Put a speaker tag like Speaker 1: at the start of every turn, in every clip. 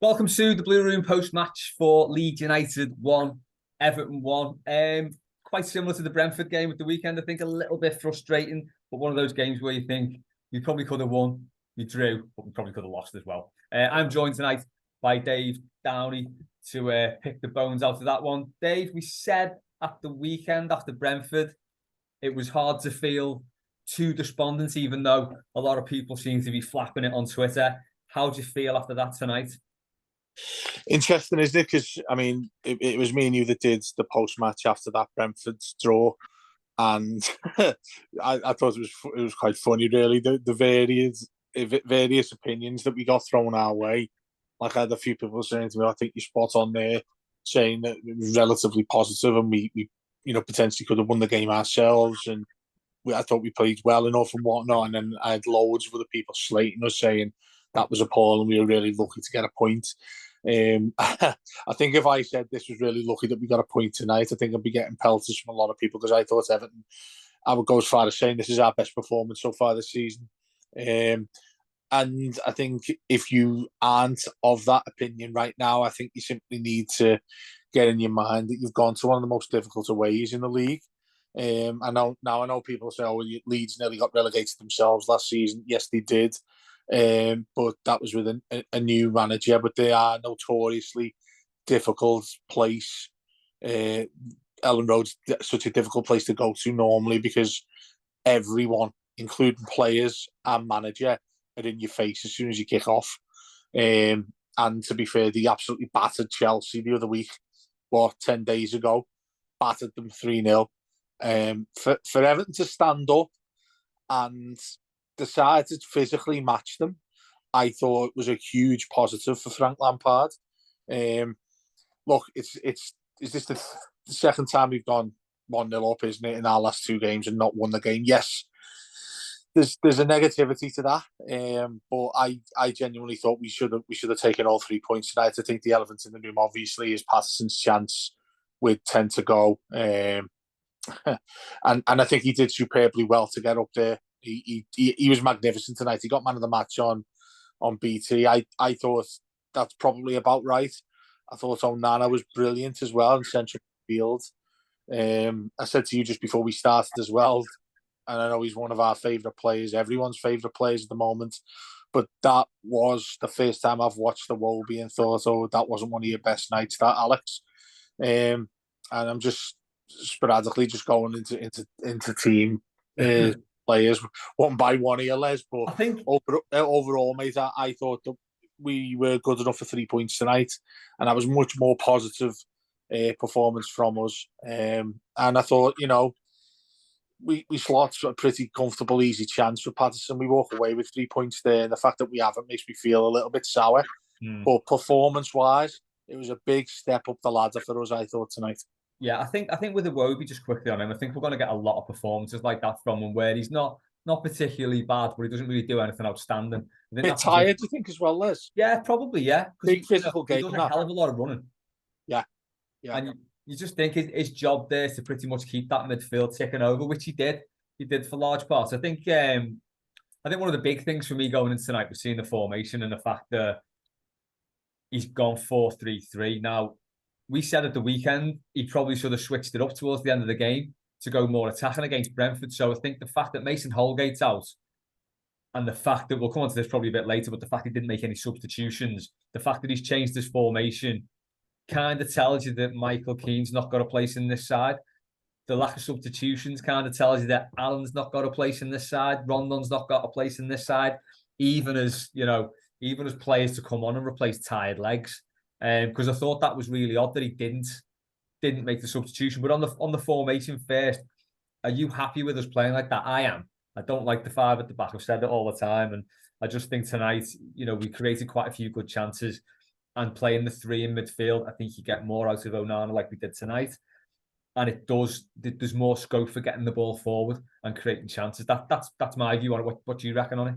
Speaker 1: Welcome to the Blue Room post-match for Leeds United 1, Everton 1. Quite similar to the Brentford game at the weekend. I think a little bit frustrating, but one of those games where you think you probably could have won, you drew, but we probably could have lost as well. I'm joined tonight by Dave Downey to pick the bones out of that one. Dave, we said at the weekend after Brentford, it was hard to feel too despondent, even though a lot of people seem to be flapping it on Twitter. How do you feel after that tonight?
Speaker 2: Interesting, isn't it? Because it was me and you that did the post match after that Brentford draw, and I thought it was quite funny, really. The various opinions that we got thrown our way. Like, I had a few people saying to me, "I think you're spot on there," saying that it was relatively positive, and we potentially could have won the game ourselves, and I thought we played well enough and whatnot. And then I had loads of other people slating us, saying that was appalling. We were really lucky to get a point. I think if I said this was really lucky that we got a point tonight, I think I'd be getting pelters from a lot of people, because I thought Everton, I would go as far as saying this is our best performance so far this season. And I think if you aren't of that opinion right now, I think you simply need to get in your mind that you've gone to one of the most difficult aways in the league. I know people say, "Oh, Leeds nearly got relegated themselves last season." Yes, they did. But that was with a new manager. But they are notoriously difficult place. Ellen Road's such a difficult place to go to normally, because everyone, including players and manager, are in your face as soon as you kick off. And to be fair, they absolutely battered Chelsea the other week, 10 days ago, battered them 3-0. For Everton to stand up and decide to physically match them, I thought was a huge positive for Frank Lampard. Look, is this the second time we've gone 1-0 up, isn't it, in our last two games and not won the game? Yes, there's a negativity to that, but I genuinely thought we should have taken all 3 points tonight. I think the elephant in the room obviously is Patterson's chance with 10 to go, and I think he did superbly well to get up there. He was magnificent tonight. He got man of the match on BT. I thought that's probably about right. I thought Onana was brilliant as well in central field. I said to you just before we started as well, and I know he's one of our favourite players, everyone's favourite players at the moment, but that was the first time I've watched the Wobie and thought, oh, that wasn't one of your best nights, that, Alex. And I'm just sporadically just going into team players one by one here, Les. But
Speaker 1: I think
Speaker 2: overall, mate, I thought that we were good enough for 3 points tonight, and that was much more positive performance from us. And I thought, we slot a pretty comfortable, easy chance for Patterson. We walk away with 3 points there, and the fact that we haven't makes me feel a little bit sour. But performance-wise, it was a big step up the ladder for us, I thought, tonight.
Speaker 1: Yeah, I think with Iwobi, just quickly on him, I think we're going to get a lot of performances like that from him, where he's not particularly bad, but he doesn't really do anything outstanding.
Speaker 2: A bit tired, do you think, as well, Les?
Speaker 1: Yeah, probably, yeah.
Speaker 2: Big physical game.
Speaker 1: He does a hell of a lot of running.
Speaker 2: Yeah.
Speaker 1: And you just think his job there is to pretty much keep that midfield ticking over, which he did. He did for large parts. I think one of the big things for me going into tonight was seeing the formation and the fact that he's gone 4-3-3. Now, we said at the weekend he probably should have switched it up towards the end of the game to go more attacking against Brentford. So I think the fact that Mason Holgate's out, and the fact that, we'll come on to this probably a bit later, but the fact he didn't make any substitutions, the fact that he's changed his formation, kind of tells you that Michael Keane's not got a place in this side. The lack of substitutions kind of tells you that Allen's not got a place in this side. Rondon's not got a place in this side, even as players to come on and replace tired legs. Because I thought that was really odd that he didn't make the substitution. But on the formation first, are you happy with us playing like that? I am. I don't like the 5 at the back. I've said it all the time, and I just think tonight, we created quite a few good chances, and playing the 3 in midfield, I think you get more out of Onana like we did tonight, and there's more scope for getting the ball forward and creating chances. That's my view on it. What do you reckon on it?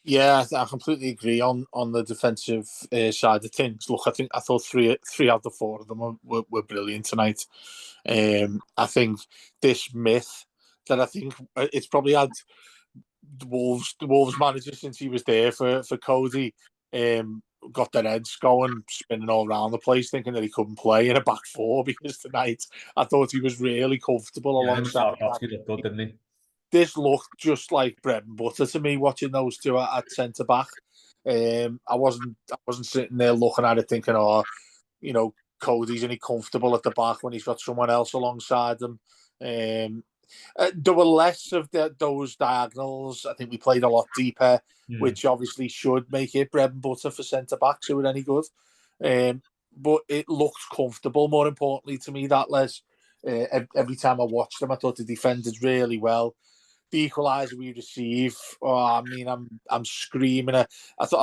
Speaker 2: Yeah, I completely agree on the defensive side of things. Look, I thought three out of 4 of them were brilliant tonight. I think this myth that I think it's probably had the Wolves manager since he was there for Cody. got their heads going, spinning all around the place, thinking that he couldn't play in a back four, because tonight I thought he was really comfortable
Speaker 1: Yeah,
Speaker 2: alongside.
Speaker 1: Tarkowski looked good, didn't he?
Speaker 2: This looked just like bread and butter to me, watching those two at centre back. I wasn't sitting there looking at it thinking, oh, Cody's only comfortable at the back when he's got someone else alongside him. There were less of those diagonals. I think we played a lot deeper, which obviously should make it bread and butter for centre backs who are any good. But it looked comfortable. More importantly to me, that Les. Every time I watched them, I thought they defended really well. The equaliser we receive, I'm screaming. I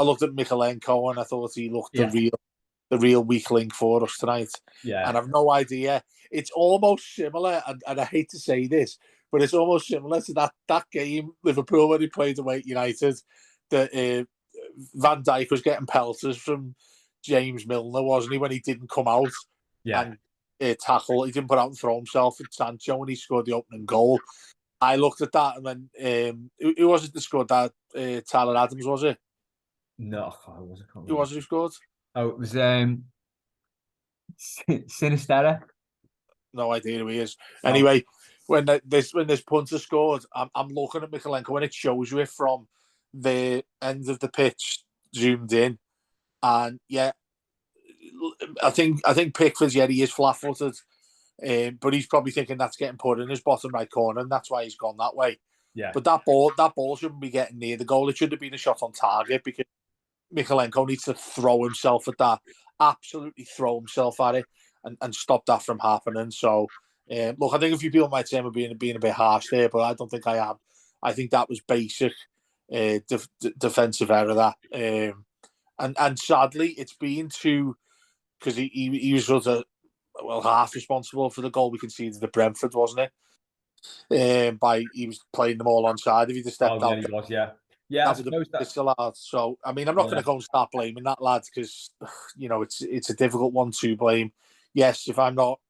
Speaker 2: looked at Mykolenko and I thought he looked the real weak link for us tonight.
Speaker 1: Yeah.
Speaker 2: And I've no idea. It's almost similar, and I hate to say this, but it's almost similar to that game, Liverpool, when he played away at United, that Van Dijk was getting pelters from James Milner, wasn't he, when he didn't come out and tackle. He didn't put out and throw himself at Sancho when he scored the opening goal. I looked at that and then, who was it that scored that? Tyler Adams, was it?
Speaker 1: No, it wasn't.
Speaker 2: Who was it who scored?
Speaker 1: Oh, it was Sinistera.
Speaker 2: No idea who he is. No. Anyway, when this punter scored, I'm looking at Mykolenko and it shows you it from the end of the pitch zoomed in, and I think Pickford's he is flat-footed, but he's probably thinking that's getting put in his bottom right corner, and that's why he's gone that way.
Speaker 1: Yeah.
Speaker 2: But that ball shouldn't be getting near the goal. It should have been a shot on target, because Mykolenko needs to throw himself at that, absolutely throw himself at it, and stop that from happening. So, look, I think a few people might say I'm being a bit harsh there, but I don't think I am. I think that was basic defensive error, that. And sadly, it's been too, because he was sort of, half responsible for the goal we conceded at Brentford, wasn't it? He was playing them all onside. If he'd have stepped out,
Speaker 1: he was, yeah.
Speaker 2: that would have been allowed. So, I mean, I'm not going to go and start blaming that lad, because it's a difficult one to blame. Yes, if I'm not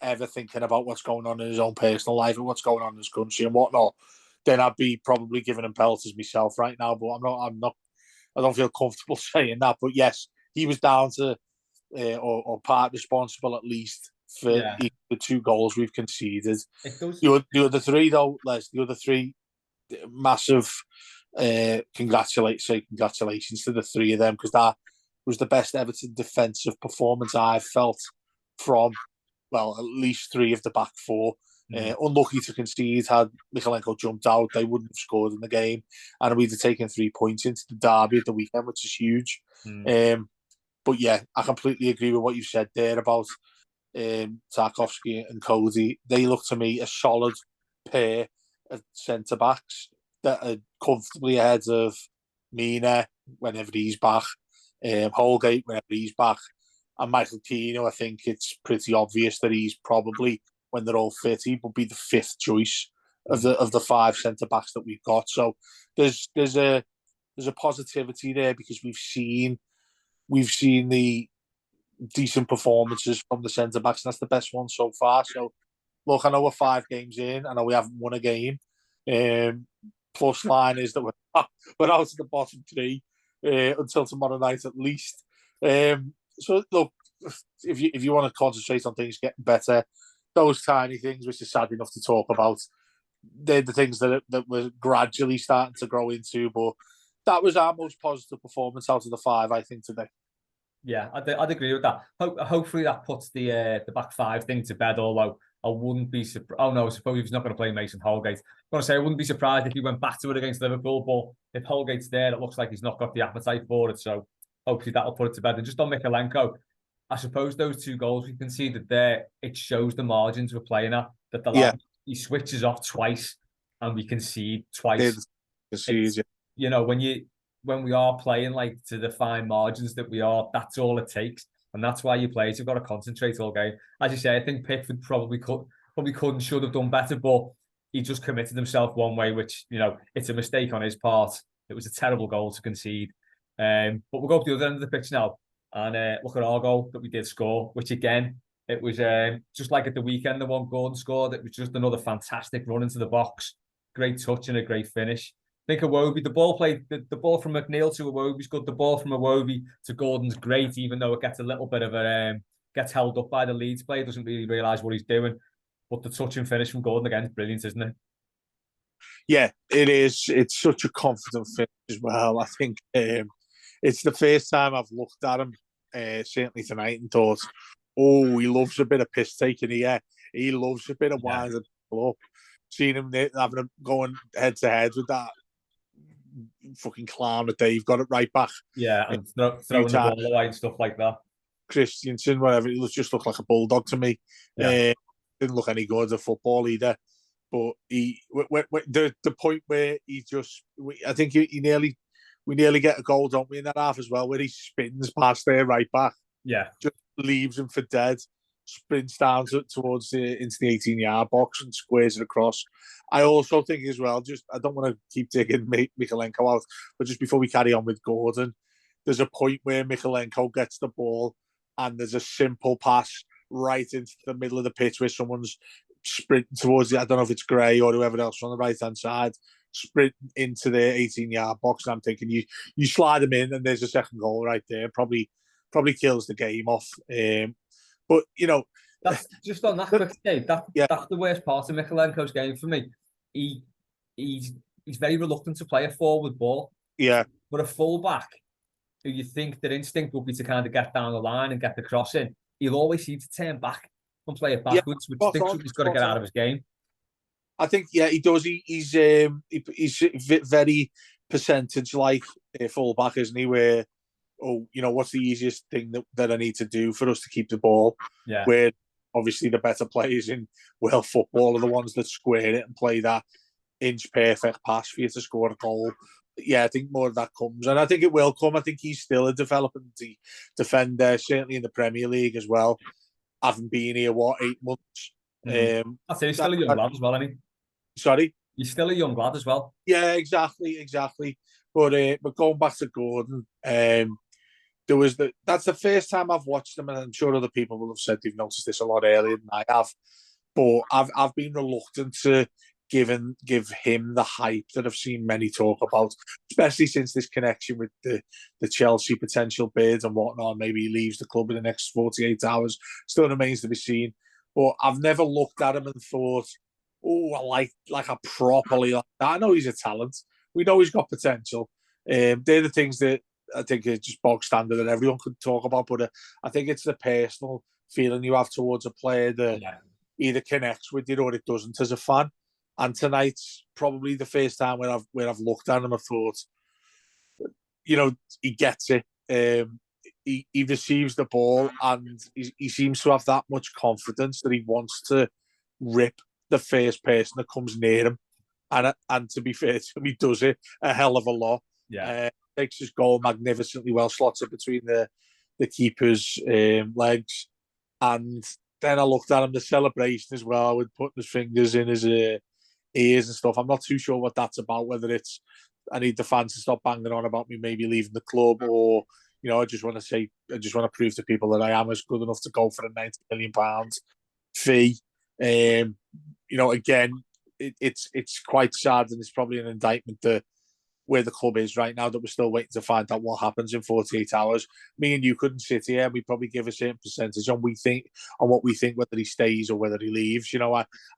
Speaker 2: ever thinking about what's going on in his own personal life and what's going on in his country and whatnot, then I'd be probably giving him pelters myself right now. But I'm not. I don't feel comfortable saying that. But yes, he was down to or part responsible at least for the 2 goals we've conceded. The other 3 though, Les, massive congratulations to the 3 of them, because that was the best Everton defensive performance I've felt from, at least 3 of the back 4. Unlucky to concede. Had Mykolenko jumped out, they wouldn't have scored in the game, and we'd have taken 3 points into the derby at the weekend, which is huge. But yeah, I completely agree with what you said there about Tarkowski and Cody. They look to me a solid pair of centre backs that are comfortably ahead of Mina whenever he's back, Holgate whenever he's back, and Michael Keane. I think it's pretty obvious that he's probably, when they're all fit, he will be the 5th choice of the 5 centre backs that we've got. So there's a positivity there, because we've seen the decent performances from the centre backs, and that's the best one so far. So look, I know we're 5 games in, I know we haven't won a game. Plus line is that we're out of the bottom 3 until tomorrow night at least. So look, if you want to concentrate on things getting better, those tiny things, which is sad enough to talk about, they're the things that we're gradually starting to grow into. But that was our most positive performance out of the 5, I think, today.
Speaker 1: Yeah, I'd agree with that. Hopefully that puts the back 5 thing to bed, although I wouldn't be surprised. Oh no, I suppose he's not going to play Mason Holgate. I'm going to say I wouldn't be surprised if he went back to it against Liverpool, but if Holgate's there, it looks like he's not got the appetite for it. So hopefully that'll put it to bed. And just on Mykolenko, I suppose those 2 goals we conceded there, it shows the margins we're playing at. That the lad, he switches off twice and we concede twice. When we are playing like to the fine margins that we are, that's all it takes. And that's why you players have got to concentrate all game. As you say, I think Pickford probably could and should have done better, but he just committed himself one way, which, it's a mistake on his part. It was a terrible goal to concede. But we'll go up the other end of the pitch now and look at our goal that we did score, which again, it was just like at the weekend, the one Gordon scored. It was just another fantastic run into the box. Great touch and a great finish. think Iwobi, the ball from McNeil to Iwobi's good. The ball from Iwobi to Gordon's great, even though it gets a little bit of gets held up by the Leeds player, doesn't really realise what he's doing. But the touch and finish from Gordon again is brilliant, isn't it?
Speaker 2: Yeah, it is. It's such a confident finish as well. I think it's the first time I've looked at him, certainly tonight, and thought, oh, he loves a bit of piss taking here. He loves a bit of winding people up. Seeing him having him going head to head with that fucking clown that Dave got it right back.
Speaker 1: Yeah, and throwing the ball away and stuff like that.
Speaker 2: Christensen, whatever, he just looked like a bulldog to me. Didn't look any good at football either. But the point where I think we nearly get a goal, don't we, in that half as well, where he spins past their right back.
Speaker 1: Yeah.
Speaker 2: Just leaves him for dead, sprints down towards into the 18-yard box and squares it across. I also think as well, I don't want to keep digging Mykolenko out, but just before we carry on with Gordon, there's a point where Mykolenko gets the ball and there's a simple pass right into the middle of the pitch where someone's sprinting towards I don't know if it's Gray or whoever else on the right-hand side, sprint into the 18-yard box. And I'm thinking you slide them in and there's a second goal right there. Probably kills the game off. But,
Speaker 1: that's just on that quick stage. That's the worst part of Mykolenko's game for me. He's very reluctant to play a forward ball.
Speaker 2: Yeah.
Speaker 1: But a fullback, who you think their instinct would be to kind of get down the line and get the cross in, he'll always seem to turn back and play it backwards, which thinks he's got to get out of his game.
Speaker 2: I think, he does. He's very percentage like a fullback, isn't he? Where, what's the easiest thing that I need to do for us to keep the ball?
Speaker 1: Yeah.
Speaker 2: Where obviously the better players in world football are the ones that square it and play that inch perfect pass for you to score a goal. Yeah, I think more of that comes, and I think it will come. I think he's still a developing defender, certainly in the Premier League as well. Haven't been here 8 months.
Speaker 1: I'd say he's still a young lad as well, isn't he?
Speaker 2: Sorry,
Speaker 1: he's still a young lad as well.
Speaker 2: Yeah, exactly. But going back to Gordon, that's the first time I've watched him, and I'm sure other people will have said they've noticed this a lot earlier than I have. But I've been reluctant to give him the hype that I've seen many talk about, especially since this connection with the Chelsea potential bid and whatnot. Maybe he leaves the club in the next 48 hours. Still remains to be seen. But I've never looked at him and thought, oh, I like a properly like that. I know he's a talent. We know he's got potential. They're the things that I think are just bog standard that everyone could talk about. But I think it's the personal feeling you have towards a player that either connects with you or it doesn't as a fan. And tonight's probably the first time where I've looked at him and thought, he gets it. He receives the ball and he seems to have that much confidence that he wants to rip the first person that comes near him. And to be fair to him, he does it a hell of a lot.
Speaker 1: Yeah.
Speaker 2: Takes his goal magnificently well, slots it between the keeper's legs. And then I looked at him, the celebration as well, with putting his fingers in his ears and stuff. I'm not too sure what that's about, whether it's I need the fans to stop banging on about me maybe leaving the club, or I just want to prove to people that I am as good enough to go for a £90 million fee. Again, it's quite sad, and it's probably an indictment that where the club is right now, that we're still waiting to find out what happens in 48 hours. Me and you couldn't sit here and we probably give a certain percentage on what we think, whether he stays or whether he leaves.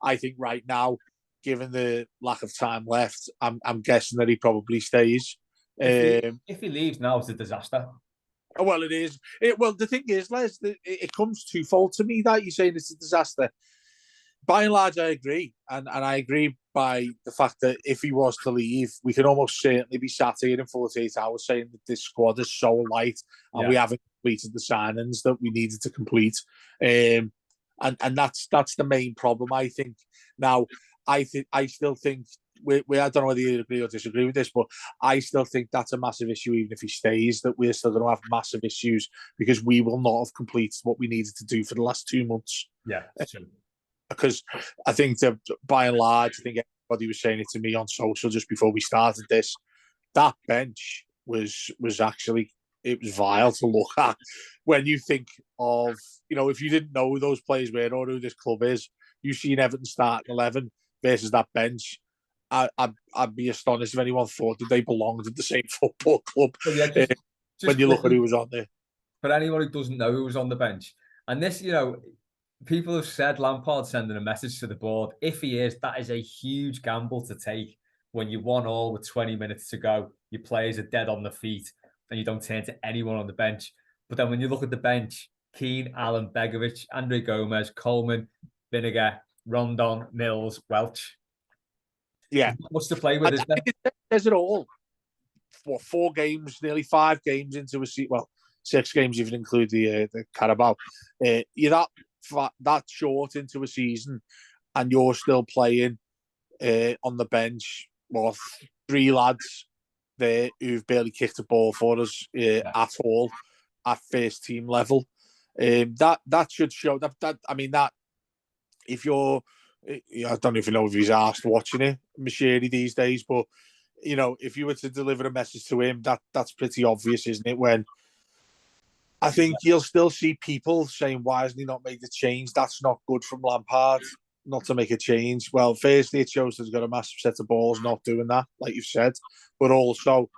Speaker 2: I think right now, given the lack of time left, I'm guessing that he probably stays.
Speaker 1: If he leaves now, it's a disaster.
Speaker 2: Well, it is. The thing is, Les, it comes twofold to me that you're saying it's a disaster. By and large, I agree. And I agree by the fact that if he was to leave, we can almost certainly be sat here in 48 hours saying that this squad is so light and we haven't completed the signings that we needed to complete. And that's the main problem, I think. Now, I still think, I don't know whether you agree or disagree with this, but I still think that's a massive issue, even if he stays, that we're still going to have massive issues because we will not have completed what we needed to do for the last 2 months.
Speaker 1: Yeah, that's true.
Speaker 2: Because I think that by and large, I think everybody was saying it to me on social just before we started this, that bench was actually, it was vile to look at. When you think of, if you didn't know who those players were or who this club is, you've seen Everton start 11 versus that bench. I'd be astonished if anyone thought that they belonged at the same football club.
Speaker 1: But yeah,
Speaker 2: When
Speaker 1: just
Speaker 2: you look at
Speaker 1: quickly,
Speaker 2: who was on there.
Speaker 1: for anyone who doesn't know who was on the bench, and this, people have said Lampard sending a message to the board. If he is, that is a huge gamble to take when you 1-1 with 20 minutes to go. Your players are dead on the feet and you don't turn to anyone on the bench. But then when you look at the bench, Keane, Allen, Begovic, Andre Gomez, Coleman, Vinegar, Rondon, Mills, Welch.
Speaker 2: Yeah.
Speaker 1: What's to play with, is there?
Speaker 2: It says it all. 4 games, nearly 5 games into a season. Well, 6 games if you include the Carabao. You're that short into a season, and you're still playing on the bench. Well, 3 lads there who've barely kicked a ball for us at all at first team level. That should show that. I mean, that if you're, I don't know if you know if he's asked watching it, Machiri these days, but if you were to deliver a message to him, that's pretty obvious, isn't it? When I think you'll still see people saying, why hasn't he not made the change? That's not good from Lampard, not to make a change. Well, firstly, it shows that he's got a massive set of balls not doing that, like you've said. But also,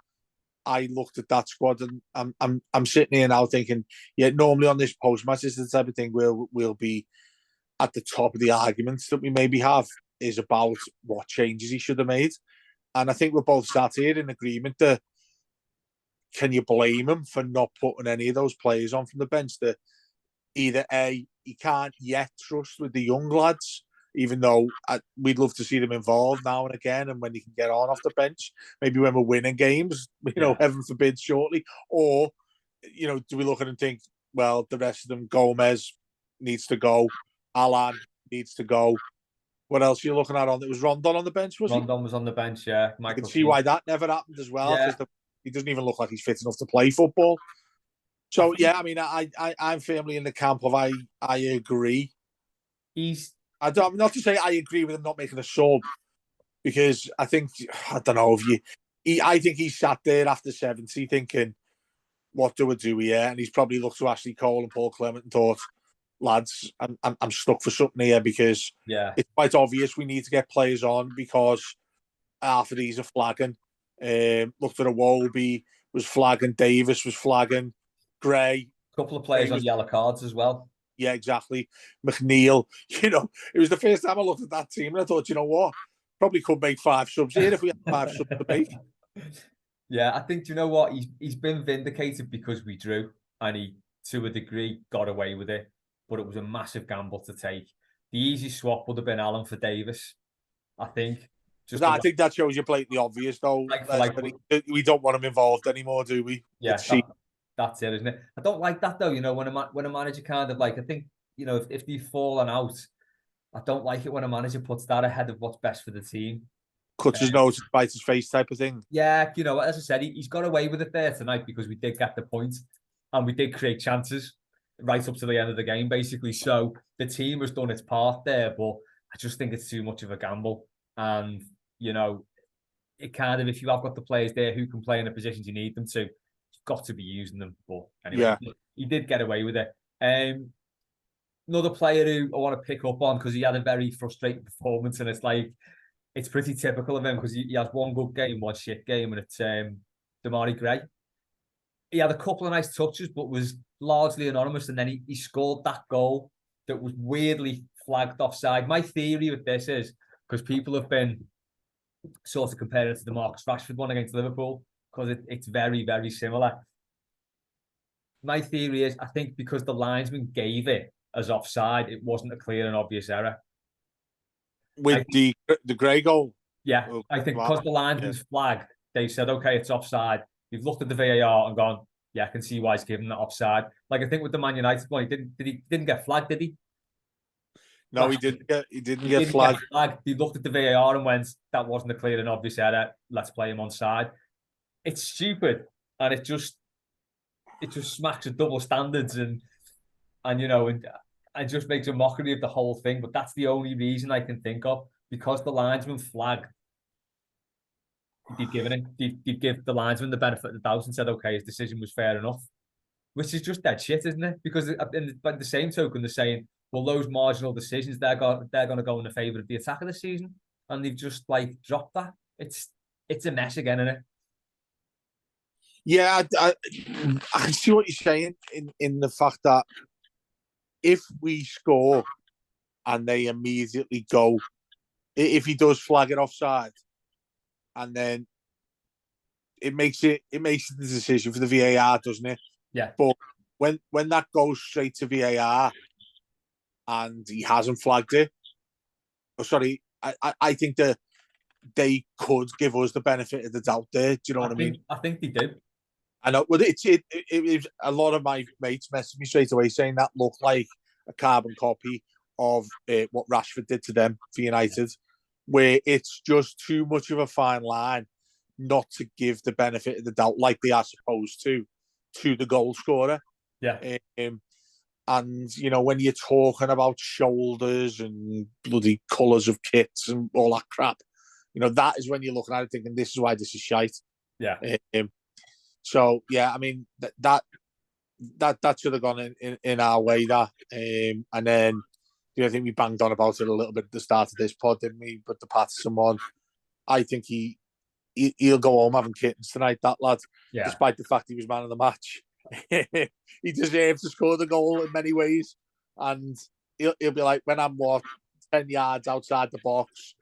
Speaker 2: I looked at that squad and I'm sitting here now thinking, yeah, normally on this post-match, it's the type of thing we'll be at the top of the arguments that we maybe have is about what changes he should have made. And I think we're both sat here in agreement that can you blame him for not putting any of those players on from the bench that either A, he can't yet trust with the young lads, even though we'd love to see them involved now and again, and when he can get on off the bench, maybe when we're winning games, heaven forbid shortly, or, do we look at it and think, well, the rest of them, Gomez needs to go, Alan needs to go. What else are you looking at on? It was Rondon on the bench, was he?
Speaker 1: Rondon was on the bench, yeah.
Speaker 2: I can see why that never happened as well, because he doesn't even look like he's fit enough to play football. So yeah, I mean, I'm firmly in the camp of I agree. I'm not to say I agree with him not making a sub, because I think I think he sat there after 70 thinking, what do we do here? And he's probably looked to Ashley Cole and Paul Clement and thought, lads, I'm stuck for something here, because it's quite obvious we need to get players on, because half of these are flagging. Looked at Iwobi was flagging, Davis was flagging, Gray.
Speaker 1: A couple of players on yellow cards as well.
Speaker 2: Yeah, exactly. McNeil. It was the first time I looked at that team and I thought, you know what? Probably could make 5 subs here if we had 5 subs to make.
Speaker 1: Yeah, I think, do you know what? He's been vindicated because we drew, and he, to a degree, got away with it. But it was a massive gamble to take. The easy swap would have been Allen for Davis, I think.
Speaker 2: I think that shows you blatantly obvious, though. We don't want him involved anymore, do we?
Speaker 1: Yeah, that's it, isn't it? I don't like that, though. When a manager kind of I think, if they've fallen out, I don't like it when a manager puts that ahead of what's best for the team.
Speaker 2: Cuts his nose, bites his face type of thing.
Speaker 1: Yeah, as I said, he's got away with it there tonight because we did get the point and we did create chances right up to the end of the game, basically. So the team has done its part there, but I just think it's too much of a gamble. And, it kind of, if you have got the players there who can play in the positions you need them to, you've got to be using them. But anyway, he did get away with it. Another player who I want to pick up on, because he had a very frustrating performance, and it's pretty typical of him, because he has one good game, one shit game, and it's Damari Gray. He had a couple of nice touches, but was largely anonymous, and then he scored that goal that was weirdly flagged offside. My theory with this is, because people have been sort of comparing it to the Marcus Rashford one against Liverpool, because it's very, very similar. My theory is, I think because the linesman gave it as offside, it wasn't a clear and obvious error.
Speaker 2: With the Gray goal?
Speaker 1: Yeah, I think because the linesman's flagged, they said, okay, it's offside. You've looked at the VAR and gone, yeah, I can see why he's giving that offside. I think with the Man United one, he didn't get flagged, did he?
Speaker 2: No, he didn't get flagged.
Speaker 1: He looked at the VAR and went, that wasn't a clear and obvious error. Let's play him onside. It's stupid, and it just smacks of double standards, and just makes a mockery of the whole thing. But that's the only reason I can think of, because the linesman flagged. They'd give the linesman the benefit of the doubt and said, okay, his decision was fair enough, which is just dead shit, isn't it? Because by the same token, they're saying, well, those marginal decisions, they're going to go in the favour of the attack of the season. and they've just like dropped that. It's a mess again, isn't it?
Speaker 2: Yeah, I see what you're saying in the fact that if we score and they immediately go, if he does flag it offside, and then it makes the decision for the VAR, doesn't it?
Speaker 1: Yeah.
Speaker 2: But when that goes straight to VAR and he hasn't flagged it, I think that they could give us the benefit of the doubt there. Do you know what I mean?
Speaker 1: I think they do.
Speaker 2: I know. Well, it a lot of my mates messaged me straight away saying that looked like a carbon copy of what Rashford did to them for United, where it's just too much of a fine line not to give the benefit of the doubt like they are supposed to the goal scorer.
Speaker 1: Yeah.
Speaker 2: And, you know, when you're talking about shoulders and bloody colours of kits and all that crap, you know, that is when you're looking at it thinking, this is why this is shite.
Speaker 1: Yeah.
Speaker 2: So, yeah, I mean, that should have gone in our way, that. And then, you know, I think we banged on about it a little bit at the start of this pod, didn't we? But the Patterson one, I think he'll go home having kittens tonight, that lad, despite the fact he was man of the match. He deserves to score the goal in many ways, and he'll be like, when I'm 10 yards outside the box,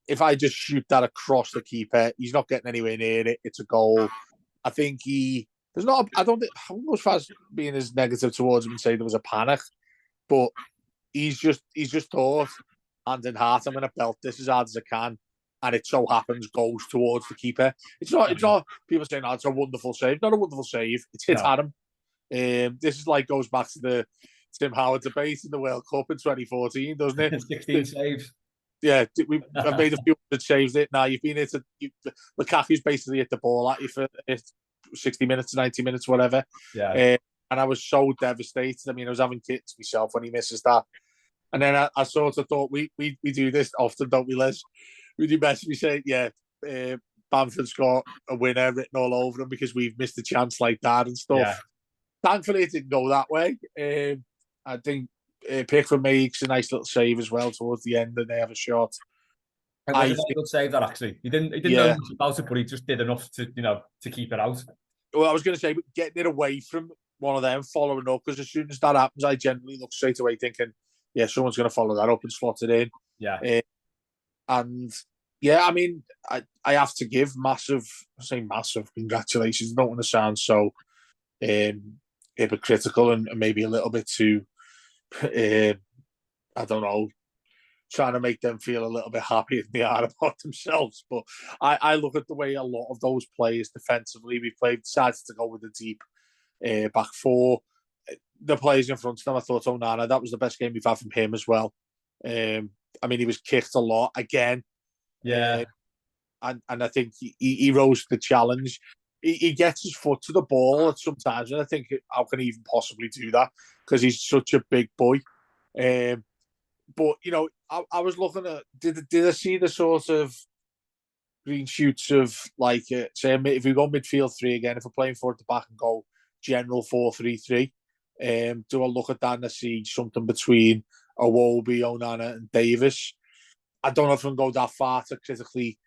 Speaker 2: if I just shoot that across the keeper, he's not getting anywhere near it. It's a goal. I think there's not. I don't think I won't go as far as being as negative towards him and say there was a panic, but he's just thought, hand in heart, I'm going to belt this as hard as I can. And it so happens goes towards the keeper. It's not people saying, it's a wonderful save. Not a wonderful save. It's hit at him. This is like goes back to the Tim Howard debate in the World Cup in 2014, doesn't it?
Speaker 1: 16 saves.
Speaker 2: Yeah, I've made a few that saved it. Now you've been Lukaku's basically hit the ball at you for 60 minutes, 90 minutes, whatever.
Speaker 1: Yeah.
Speaker 2: And I was so devastated. I mean, I was having kittens myself when he misses that. And then I sort of thought, we do this often, don't we, Les? We do best. We say, Bamford's got a winner written all over him because we've missed a chance like that and stuff.
Speaker 1: Yeah.
Speaker 2: Thankfully, it didn't go that way. I think Pickford makes a nice little save as well towards the end, and they have a shot.
Speaker 1: It was a good save, that, actually. He didn't know much about it, but he just did enough to keep it out.
Speaker 2: Well, I was going to say, getting it away from one of them, following up, because as soon as that happens, I generally look straight away thinking, someone's going to follow that up and slot it in.
Speaker 1: Yeah.
Speaker 2: And I mean, I have to give massive congratulations. I don't want to sound so hypocritical and maybe a little bit too, I don't know, trying to make them feel a little bit happier than they are about themselves. But I look at the way a lot of those players defensively decided to go with the deep back four. The players in front of them, I thought, Onana, that was the best game we've had from him as well. I mean, he was kicked a lot again.
Speaker 1: Yeah.
Speaker 2: And I think he rose to the challenge. He gets his foot to the ball at sometimes, and I think, how can he even possibly do that? Because he's such a big boy. But, you know, I was looking at, did I see the sort of green shoots of, like, say, if we go midfield three again, if we're playing forward to back and go general 4-3-3, do I look at that and I see something between Iwobi, Onana and Davis? I don't know if I can go that far to critically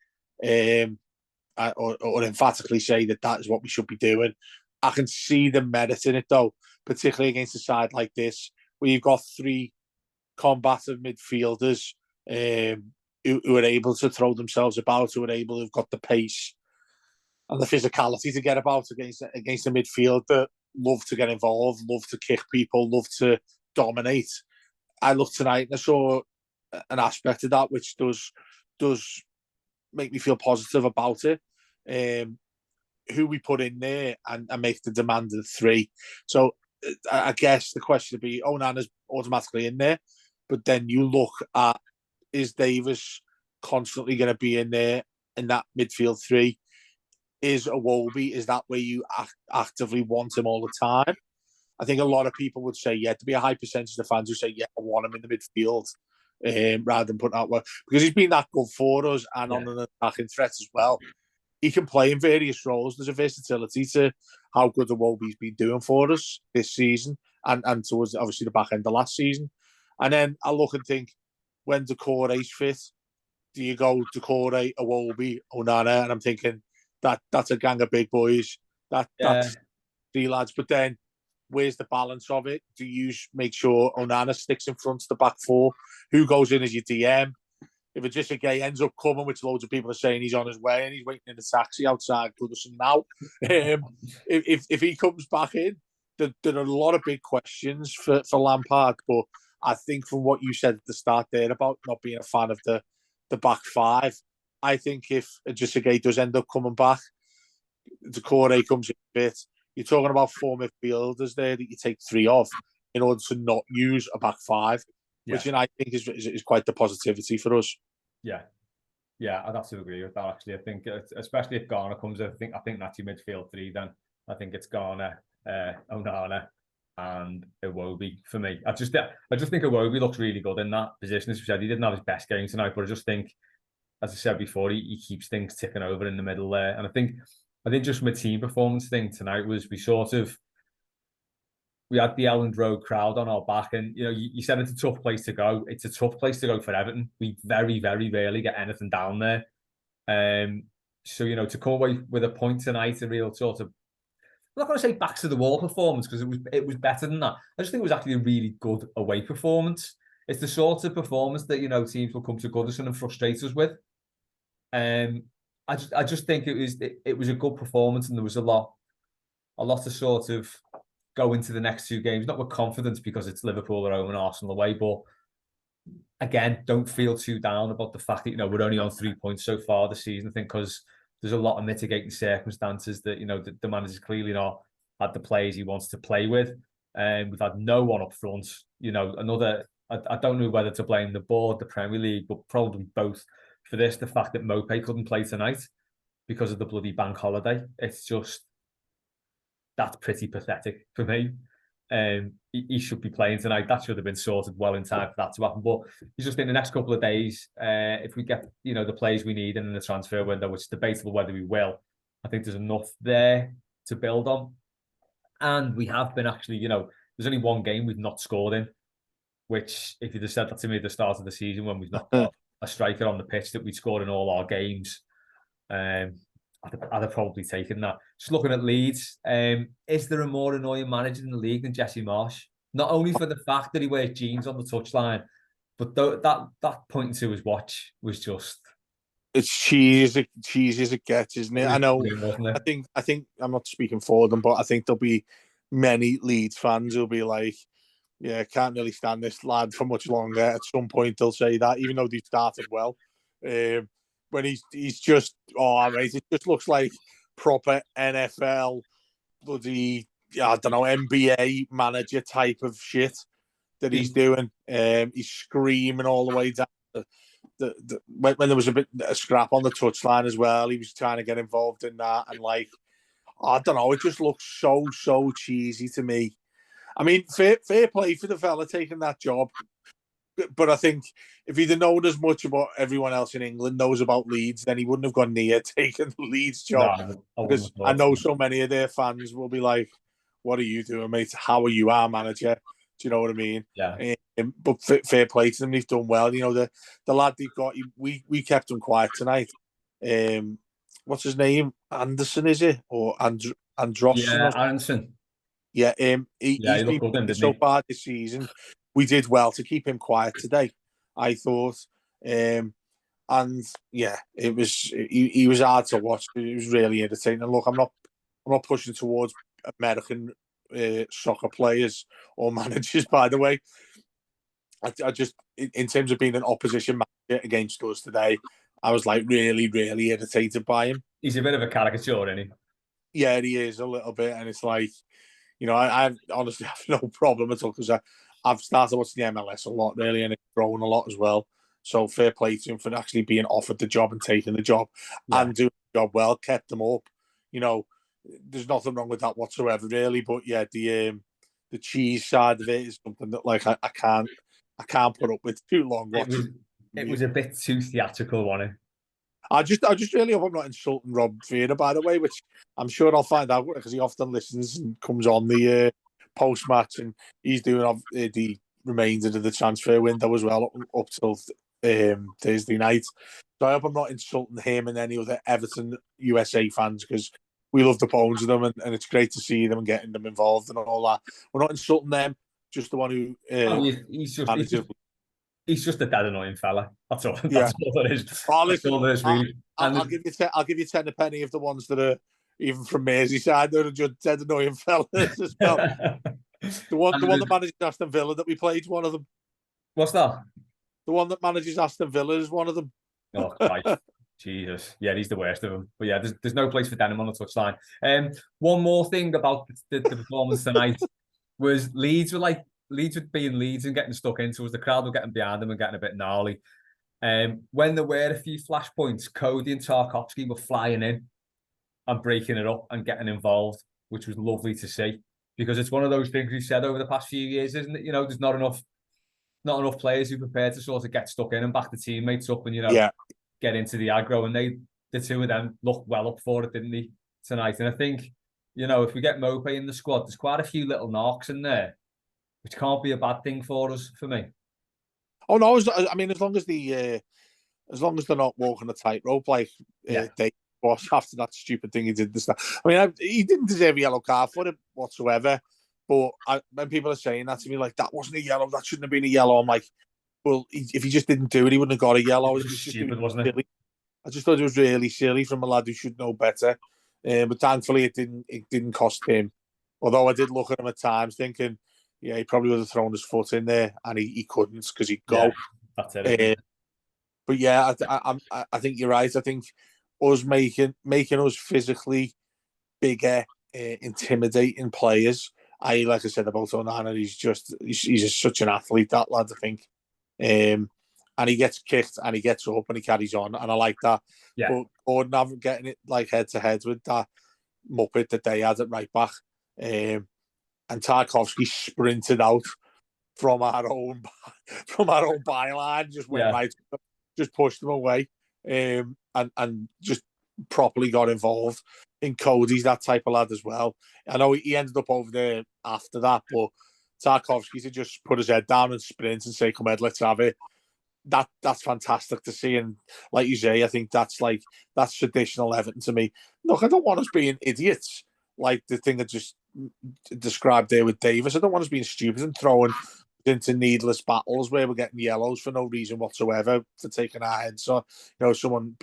Speaker 2: or emphatically say that is what we should be doing. I can see the merit in it, though, particularly against a side like this, where you've got three combative midfielders who are able to throw themselves about, who've got the pace and the physicality to get about against the midfield that love to get involved, love to kick people, love to dominate. I looked tonight and I saw an aspect of that which does make me feel positive about it. Who we put in there and make the demand of three. So I guess the question would be, Onana's automatically in there, but then you look at, is Davis constantly going to be in there in that midfield three? Is Iwobi, is that where you actively want him all the time? I think a lot of people would say, to be a high percentage of fans who say, I want him in the midfield, rather than putting out work, because he's been that good for us and on an attacking threat as well. He can play in various roles. There's a versatility to how good Iwobi's been doing for us this season and towards obviously the back end of last season. And then I look and think, when Doucouré's fit, do you go Decore, Iwobi, Onana? And I'm thinking that's a gang of big boys. That's 3 lads. But then where's the balance of it? Do you make sure Onana sticks in front of the back 4? Who goes in as your DM? If it just a guy ends up coming, which loads of people are saying he's on his way and he's waiting in the taxi outside Goodison now. If he comes back in, there are a lot of big questions for Lampard. But I think from what you said at the start there about not being a fan of the back 5, I think if Ajisagay does end up coming back, Decore comes in a bit. You're talking about 4 midfielders there that you take 3 of in order to not use a back 5, which I think is quite the positivity for us.
Speaker 1: Yeah, I'd have to agree with that. Actually, I think especially if Garner comes, I think that's your midfield 3. Then I think it's Garner, Onana, and Iwobi for me. I just think Iwobi looks really good in that position. As we said, he didn't have his best game tonight, but I just think, as I said before, he keeps things ticking over in the middle there. And I think just from a team performance thing tonight was we had the Elland Road crowd on our back, and you said it's a tough place to go. It's a tough place to go for Everton. We very, very rarely get anything down there. So to come away with a point tonight, a real sort of, I'm not going to say backs to the wall performance because it was better than that. I just think it was actually a really good away performance. It's the sort of performance that teams will come to Goodison and frustrate us with. I just think it was a good performance, and there was a lot to sort of go into the next 2 games, not with confidence because it's Liverpool at home and Arsenal away, but again, don't feel too down about the fact that we're only on 3 points so far this season. I think because there's a lot of mitigating circumstances that the manager's clearly not had the players he wants to play with, and we've had no one up front. I don't know whether to blame the board, the Premier League, but probably both for this. The fact that Mopé couldn't play tonight because of the bloody bank holiday, it's just, that's pretty pathetic for me. He should be playing tonight. That should have been sorted well in time for that to happen. But it's just in the next couple of days, if we get the players we need in the transfer window, which is debatable whether we will, I think there's enough there to build on. And we have been actually, there's only 1 game we've not scored in, which if you'd have said that to me at the start of the season when we've not got a striker on the pitch that we'd scored in all our games, I'd have probably taken that. Just looking at Leeds, is there a more annoying manager in the league than Jesse Marsh? Not only for the fact that he wears jeans on the touchline, but that pointing to his watch was just...
Speaker 2: It's cheesy as it gets, isn't it? I know. I think I'm not speaking for them, but I think there'll be many Leeds fans who'll be like, yeah, can't really stand this lad for much longer. At some point, they'll say that, even though they started well. When he's just, mate, it just looks like proper NFL, bloody, I don't know, NBA manager type of shit that he's doing. He's screaming all the way down. When there was a scrap on the touchline as well, he was trying to get involved in that. And I don't know, it just looks so cheesy to me. I mean, fair play for the fella taking that job. But I think if he'd have known as much about everyone else in England knows about Leeds, then he wouldn't have gone near taking the Leeds job. No, because I know so many of their fans will be like, what are you doing, mate? How are you our manager? Do you know what I mean?
Speaker 1: Yeah.
Speaker 2: But fair play to them. They've done well. The lad they've got, we kept him quiet tonight. What's his name? Anderson, is it? Or Androsson?
Speaker 1: Yeah, Anderson.
Speaker 2: Yeah, he's been good so far this season. We did well to keep him quiet today, I thought. And yeah, it was he was hard to watch. It was really entertaining. And look, I'm not pushing towards American soccer players or managers, by the way. I just, in terms of being an opposition manager against us today, I was like really irritated by him.
Speaker 1: He's a bit of a caricature, isn't he?
Speaker 2: Yeah, he is a little bit, and it's like, I honestly have no problem at all because I've started watching the MLS a lot, really, and it's grown a lot as well. So fair play to him for actually being offered the job and taking the job and doing the job well, kept them up. There's nothing wrong with that whatsoever, really. But yeah, the cheese side of it is something that I can't put up with too long.
Speaker 1: It was a bit too theatrical, wasn't it?
Speaker 2: I just really hope I'm not insulting Rob Vieira, by the way, which I'm sure I'll find out because he often listens and comes on the post match, and he's doing the remainder of the transfer window as well up till Thursday night. So I hope I'm not insulting him and any other Everton USA fans, because we love the bones of them, and it's great to see them and getting them involved and all that. We're not insulting them, just the one who
Speaker 1: Oh, he's just he's just a dead annoying fella. That's all.
Speaker 2: Yeah.
Speaker 1: That's all it is.
Speaker 2: Oh,
Speaker 1: That's
Speaker 2: listen,
Speaker 1: all it is, really.
Speaker 2: I'll give you I'll give you 10 a penny of the ones that are even from Merseyside. They're just dead annoying fellas as well. The one that manages Aston Villa that we played, one of them.
Speaker 1: What's that?
Speaker 2: The one that manages Aston Villa is one of them.
Speaker 1: Oh, Christ. Jesus. Yeah, he's the worst of them. But yeah, there's no place for Denham on the touchline. One more thing about the performance tonight was Leeds were being Leeds and getting stuck into us. The crowd were getting behind them and getting a bit gnarly. When there were a few flashpoints, Cody and Tarkowski were flying in and breaking it up and getting involved, which was lovely to see. Because it's one of those things we've said over the past few years, isn't it? You know, there's not enough players who are prepared to sort of get stuck in and back the teammates up and, get into the aggro. And the two of them looked well up for it, didn't they, tonight? And I think, if we get Mope in the squad, there's quite a few little knocks in there, which can't be a bad thing for us, for me.
Speaker 2: Oh no, I mean, as long as they're not walking a tightrope like they was after that stupid thing he did this stuff. I mean, he didn't deserve a yellow card for it whatsoever. But when people are saying that to me, like, that wasn't a yellow, that shouldn't have been a yellow, I'm like, well, if he just didn't do it, he wouldn't have got a yellow.
Speaker 1: It was stupid, wasn't it?
Speaker 2: I just thought it was really silly from a lad who should know better. But thankfully, it didn't cost him. Although I did look at him at times thinking, he probably would have thrown his foot in there, and he couldn't because he'd go.
Speaker 1: Yeah, that's it.
Speaker 2: But yeah, I think you're right. I think us making us physically bigger, intimidating players. Like I said about Onana, he's just such an athlete, that lad, I think. And he gets kicked and he gets up and he carries on, and I like that.
Speaker 1: Yeah.
Speaker 2: But Gordon getting it like head to head with that muppet that they had at right back, and Tarkowski sprinted out from our own byline, just went right, just pushed them away, and just properly got involved. In Cody's that type of lad as well. I know he ended up over there after that, but Tarkowski to just put his head down and sprint and say, "Come on, let's have it." That's fantastic to see, and like you say, I think that's traditional Everton to me. Look, I don't want us being idiots like the thing that just described there with Davis. I don't want us being stupid and throwing into needless battles where we're getting yellows for no reason whatsoever for taking our heads. So, someone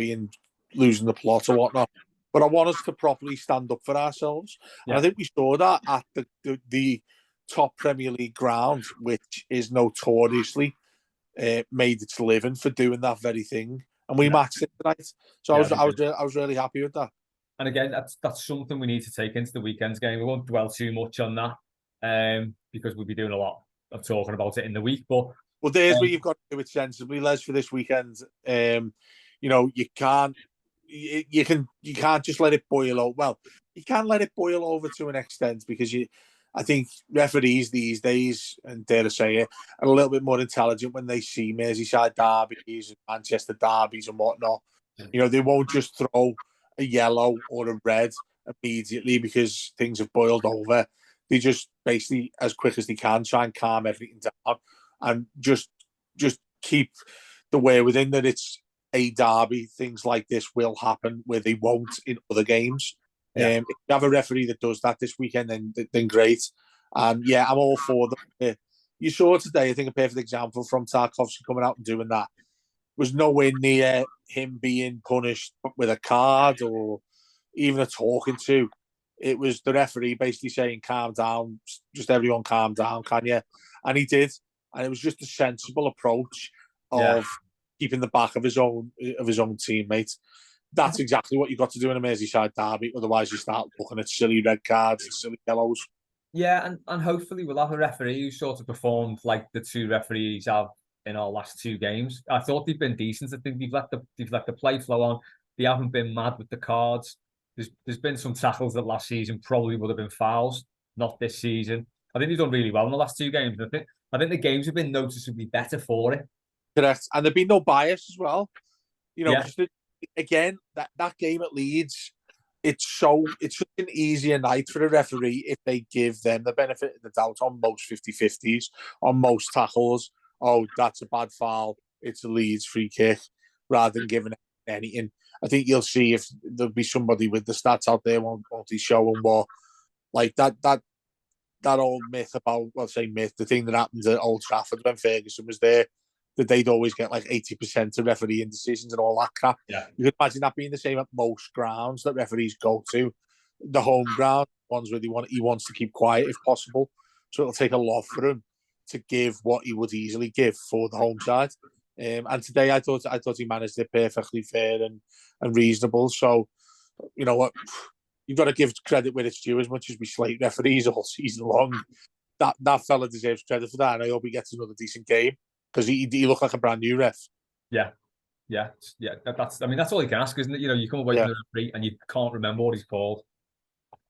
Speaker 2: losing the plot or whatnot. But I want us to properly stand up for ourselves. Yeah. And I think we saw that at the top Premier League ground, which is notoriously made its living for doing that very thing. And we matched it tonight. So I was really happy with that.
Speaker 1: And again, that's something we need to take into the weekend's game. We won't dwell too much on that because we'll be doing a lot of talking about it in the week. But
Speaker 2: there's where you've got to do it sensibly, Les, for this weekend. You can't just let it boil over. Well, you can let it boil over to an extent because I think referees these days, and dare I say it, are a little bit more intelligent when they see Merseyside derbies and Manchester derbies and whatnot. They won't just throw a yellow or a red immediately because things have boiled over. They just basically, as quick as they can, try and calm everything down and just keep the way within that it's a derby. Things like this will happen where they won't in other games. If you have a referee that does that this weekend, then great. And I'm all for them. You saw today, I think, a perfect example from Tarkowski coming out and doing that was nowhere near him being punished with a card or even a talking to. It was the referee basically saying, "Calm down, just everyone calm down, can you?" And he did, and it was just a sensible approach of keeping the back of his own teammate. That's exactly what you've got to do in a Merseyside derby. Otherwise, you start looking at silly red cards and silly yellows.
Speaker 1: Yeah, and hopefully we'll have a referee who sort of performed like the two referees have in our last two games. I thought they've been decent. I think they've let the play flow on. They haven't been mad with the cards. There's been some tackles that last season probably would have been fouls, not this season. I think they've done really well in the last two games. I think the games have been noticeably better for it.
Speaker 2: Correct, and there've been no bias as well. Again, that game at Leeds, it's such an easier night for a referee if they give them the benefit of the doubt on most 50-50s, on most tackles. Oh, that's a bad foul. It's a Leeds free kick, rather than giving anything. I think you'll see if there'll be somebody with the stats out there won't he showing what like that old myth about, well, say myth, the thing that happened at Old Trafford when Ferguson was there, that they'd always get like 80% of referee indecisions and all that crap.
Speaker 1: Yeah.
Speaker 2: You could imagine that being the same at most grounds that referees go to. The home ground ones where he wants to keep quiet if possible. So it'll take a lot for him to give what he would easily give for the home side. And today I thought he managed it perfectly fair and reasonable. So, you know what, you've got to give credit where it's due. As much as we slate referees all season long, that fella deserves credit for that. And I hope he gets another decent game because he looked like a brand new ref.
Speaker 1: Yeah. That's all you can ask, isn't it? You know, you come away from the referee and you can't remember what he's called.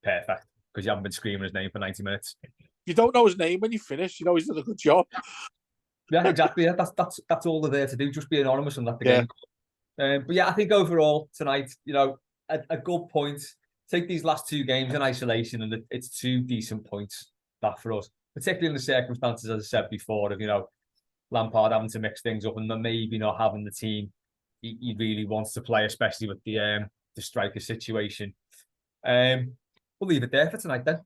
Speaker 1: Perfect, because you haven't been screaming his name for 90 minutes.
Speaker 2: You don't know his name when you finish. You know he's done a good job.
Speaker 1: Yeah, exactly. Yeah, that's all they're there to do. Just be anonymous and let the game go. But yeah, I think overall tonight, you know, a good point. Take these last two games in isolation, and it's 2 decent points that for us, particularly in the circumstances, as I said before, of, you know, Lampard having to mix things up and then maybe not having the team he really wants to play, especially with the striker situation. We'll leave it there for tonight then.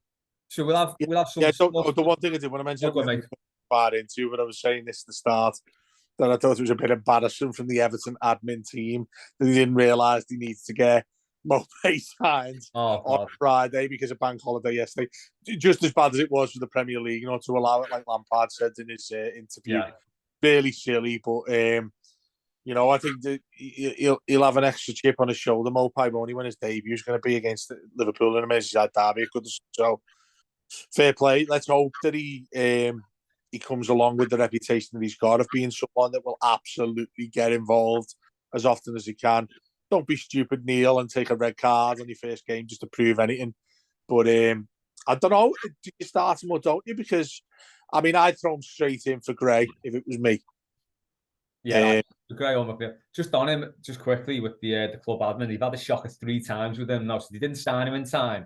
Speaker 1: So we'll have some.
Speaker 2: Yeah, the one thing I did want to mention, far into, but I was saying this at the start, that I thought it was a bit embarrassing from the Everton admin team that they didn't realise they needed to get Mopé signed on Friday because of bank holiday yesterday. Just as bad as it was for the Premier League, you know, to allow it, like Lampard said in his interview. Yeah. Really silly, but you know, I think that he'll have an extra chip on his shoulder, Mopé, only when his debut is going to be against Liverpool in a Merseyside derby. So fair play. Let's hope that he comes along with the reputation that he's got of being someone that will absolutely get involved as often as he can. Don't be stupid, Neil, and take a red card on your first game just to prove anything. But I don't know. Do you start him or don't you? Because, I mean, I'd throw him straight in for Gray if it was me.
Speaker 1: Yeah, Gray or McNeil. Just on him, just quickly with the club admin, they've had a shocker 3 times with him now, so they didn't sign him in time.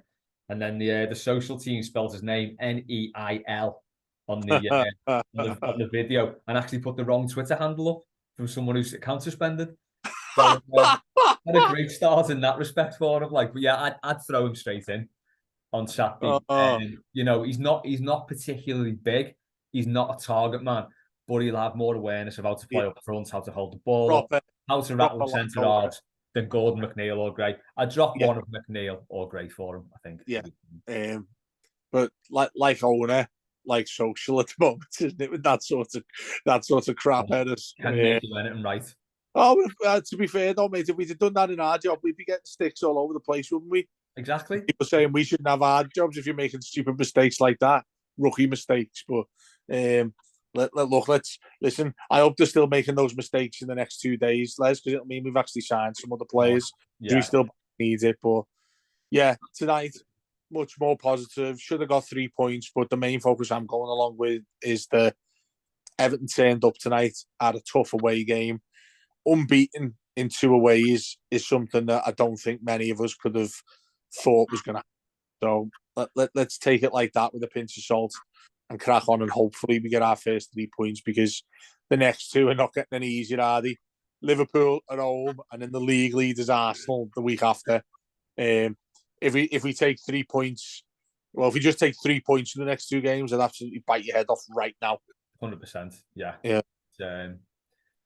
Speaker 1: And then the social team spelled his name Neil on the video, and actually put the wrong Twitter handle up from someone who's account suspended. So, had a great start in that respect for him. Like, but yeah, I'd throw him straight in on Saturday. You know, he's not particularly big. He's not a target man, but he'll have more awareness of how to play up front, how to hold the ball, how to rattle centre halves than Gordon, McNeil, or Gray. I'd drop one of McNeil or Gray for him, I think.
Speaker 2: Yeah. But like owner, like social at the moment, isn't it? With that sort of crap headers.
Speaker 1: Can't make you anything right.
Speaker 2: Oh, to be fair though, mate, if we'd have done that in our job, we'd be getting sticks all over the place, wouldn't we?
Speaker 1: Exactly.
Speaker 2: People saying we shouldn't have hard jobs if you're making stupid mistakes like that, rookie mistakes. But let's listen. I hope they're still making those mistakes in the next 2 days, Les, because it'll mean we've actually signed some other players. Yeah. We still need it, but yeah, tonight much more positive. Should have got 3 points, but the main focus I'm going along with is the Everton turned up tonight at a tough away game. Unbeaten in 2 aways is something that I don't think many of us could have thought was going to happen. So let's take it like that with a pinch of salt and crack on, and hopefully we get our first 3 points, because the next 2 are not getting any easier, are they? Liverpool at home, and then the league leaders Arsenal the week after. If we take 3 points, well, if we just take 3 points in the next 2 games, I'd absolutely bite your head off right now.
Speaker 1: 100%. Yeah.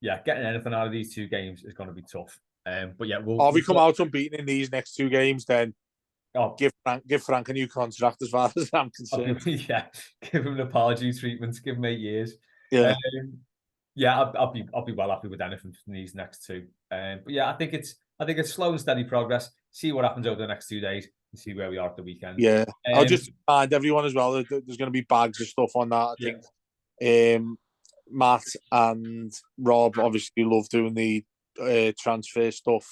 Speaker 2: Yeah,
Speaker 1: getting anything out of these 2 games is going to be tough. But yeah,
Speaker 2: if we come out unbeaten in these next 2 games, then give Frank a new contract, as far as I'm concerned.
Speaker 1: Give him an apology treatment. Give him 8 years.
Speaker 2: Yeah,
Speaker 1: I'll be well happy with anything from these next 2. But yeah, I think it's slow and steady progress. See what happens over the next 2 days and see where we are at the weekend.
Speaker 2: Yeah, I'll just remind everyone as well that there's going to be bags of stuff on that. I think Matt and Rob obviously love doing the transfer stuff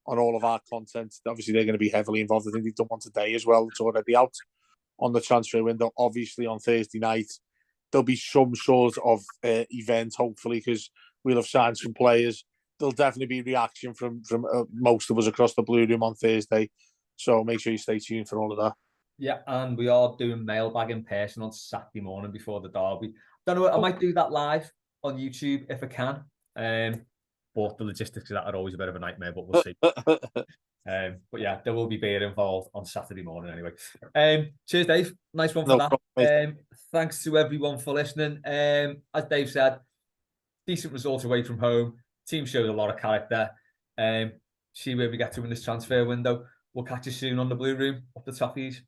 Speaker 2: on all of our content. Obviously, they're going to be heavily involved. I think they've done one today as well. It's already out on the transfer window. Obviously, on Thursday night, there'll be some sort of event, hopefully, because we'll have signed some players. There'll definitely be reaction from most of us across the Blue Room on Thursday. So make sure you stay tuned for all of that.
Speaker 1: Yeah, and we are doing mailbag in person on Saturday morning before the derby. Don't know, I might do that live on YouTube if I can. but the logistics of that are always a bit of a nightmare, but we'll see. But yeah, there will be beer involved on Saturday morning anyway. Cheers, Dave. Nice one for that. Thanks to everyone for listening. As Dave said, decent result away from home. Team showed a lot of character. See where we get to in this transfer window. We'll catch you soon on the Blue Room. Up the Toffees.